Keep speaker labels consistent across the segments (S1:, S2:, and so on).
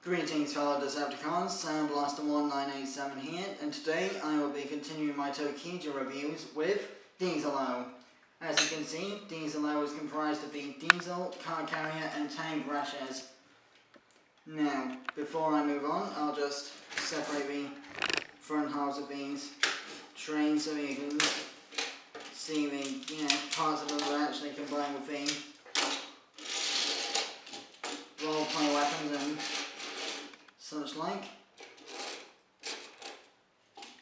S1: Greetings fellow Decepticons, Sound Blaster 1987 here, and today I will be continuing my ToQger reviews with ToQ-Oh. As you can see, ToQ-Oh is comprised of the Diesel, Car Carrier and Tank Resshas. Now, before I move on, I'll just separate the front halves of these trains so you can see the parts of them that actually combine with the role-play weapons and such like.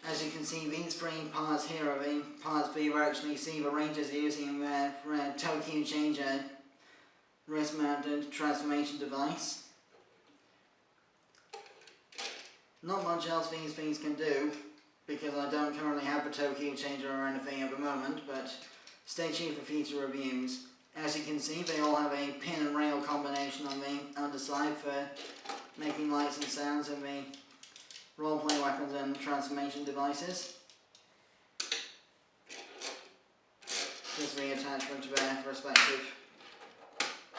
S1: As you can see, these three parts here are the parts where you actually see the Rangers using their ToQ changer wrist-mounted transformation device. Not much else these things can do, because I don't currently have the ToQ changer or anything at the moment, but stay tuned for future reviews. As you can see, they all have a pin and rail combination on the underside for making lights and sounds in the roleplay weapons and transformation devices. Just reattach them to their respective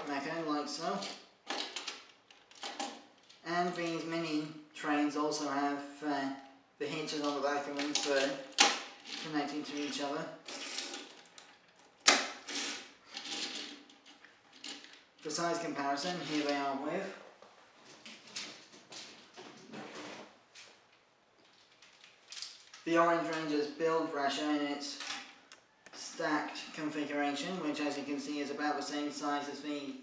S1: mecha, like so. And these mini trains also have the hinges on the back of them for connecting to each other. For size comparison, here they are with the Orange Ranger's build Resha in its stacked configuration, which as you can see is about the same size as the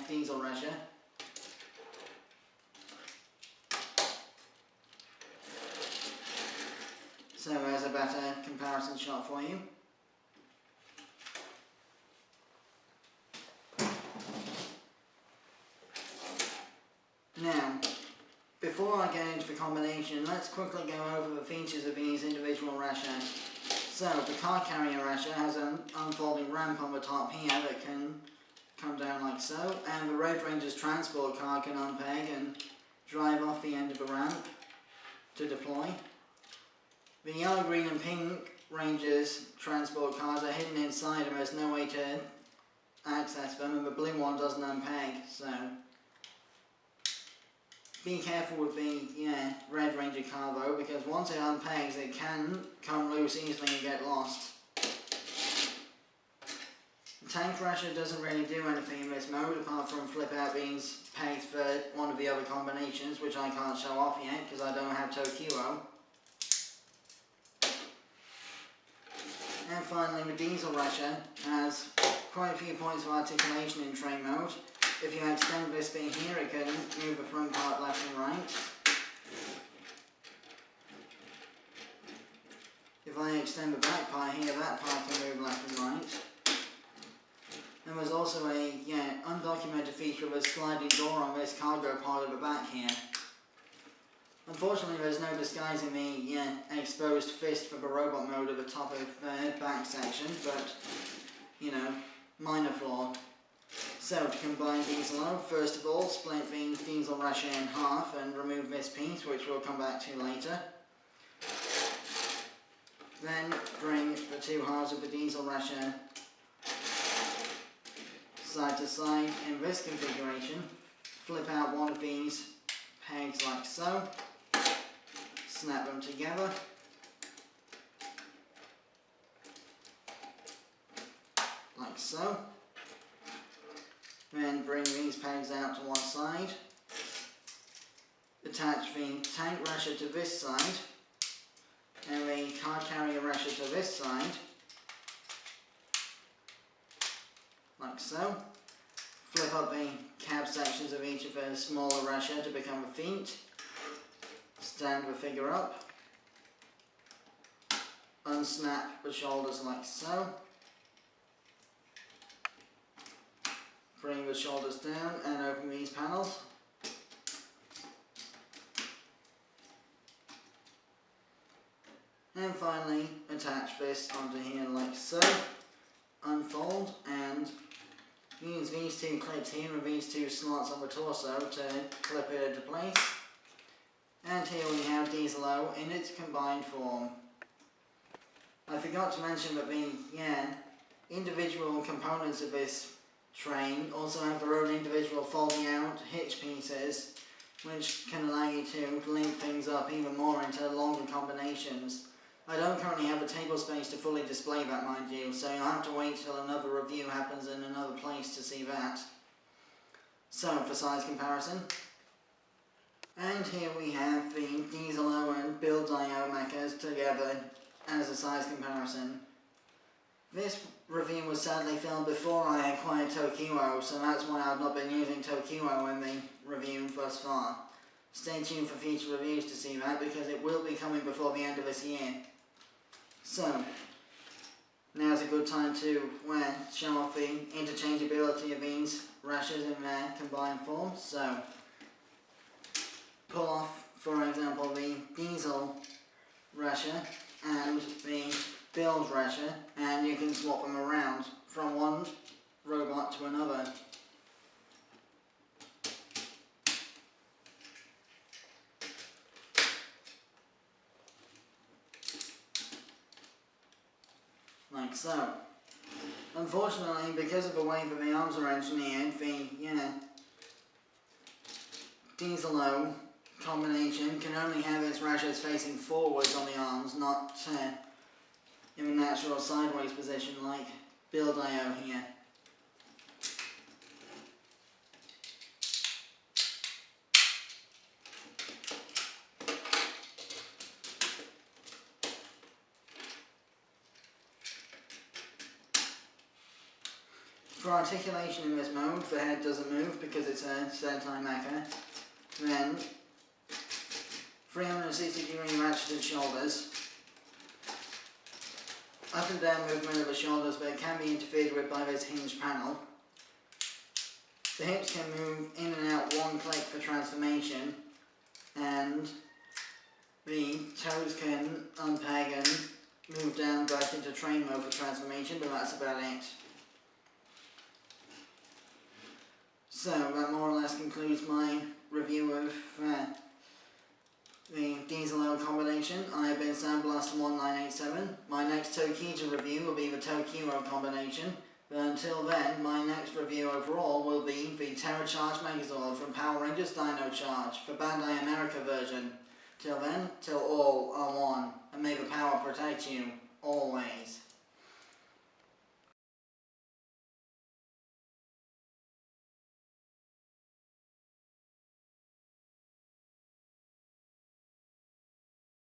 S1: Diesel Resha. So there's a better comparison shot for you. Now, before I get into the combination, let's quickly go over the features of these individual Resshas. So, the Car Carrier Resha has an unfolding ramp on the top here that can come down like so, and the Road Ranger's transport car can unpeg and drive off the end of the ramp to deploy. The yellow, green and pink Ranger's transport cars are hidden inside and there's no way to access them, and the blue one doesn't unpeg, so be careful with the Red Ranger car though, because once it unpegs it can come loose easily and get lost. The Tank Resha doesn't really do anything in this mode apart from flip out these pegs for one of the other combinations, which I can't show off yet because I don't have ToQ-Oh. And finally, the Diesel Resha has quite a few points of articulation in train mode. If you extend this bit here, it can move the front part left and right. If I extend the back part here, that part can move left and right. And there's also a undocumented feature of a sliding door on this cargo part of the back here. Unfortunately, there's no disguising the exposed fist for the robot mode at the top of the back section, but minor flaw. So, to combine ToQ-Oh, first of all, split the Diesel Resha in half and remove this piece, which we'll come back to later. Then bring the two halves of the Diesel Resha side to side in this configuration. Flip out one of these pegs like so. Snap them together. Like so. Then bring these pegs out to one side. Attach the Tank Resha to this side and the Car Carrier Resha to this side, like so. Flip up the cab sections of each of the smaller Resha to become the feet. Stand the figure up. Unsnap the shoulders like so. Bring the shoulders down and open these panels. And finally attach this onto here like so. Unfold and use these two clips here and these two slots on the torso to clip it into place. And here we have ToQ-Oh in its combined form. I forgot to mention that the individual components of this train also have their own individual folding out hitch pieces which can allow you to link things up even more into longer combinations. I don't currently have a table space to fully display that, mind you, so you'll have to wait till another review happens in another place to see that. So, for size comparison, and here we have the ToQ-Oh and Build-Io mechas together as a size comparison. This review was sadly filmed before I acquired ToQ-Oh, so that's why I've not been using ToQ-Oh in the review thus far. Stay tuned for future reviews to see that, because it will be coming before the end of this year. So, now's a good time to show off the interchangeability of these Resshas in their combined form. So, pull off, for example, the Diesel Resha and the Build Resha, and you can swap them around from one robot to another. Like so. Unfortunately, because of the way that the arms are engineered, the ToQ-Oh combination can only have its Resshas facing forwards on the arms, not in a natural sideways position like Build-Io here. For articulation in this mode, the head doesn't move because it's a Sentai Mecha. Then 360-degree ratcheted shoulders. Up and down movement of the shoulders, but it can be interfered with by this hinge panel. The hips can move in and out one click for transformation, and the toes can unpeg and move down back into train mode for transformation, but that's about it. So that more or less concludes my review of the ToQ-Oh combination. I have been Sandblaster1987. My next ToQger review will be the ToQ-Oh combination, but until then, my next review overall will be the Terra Charge Megazord from Power Rangers Dino Charge, the Bandai America version. Till then, till all are one, and may the power protect you.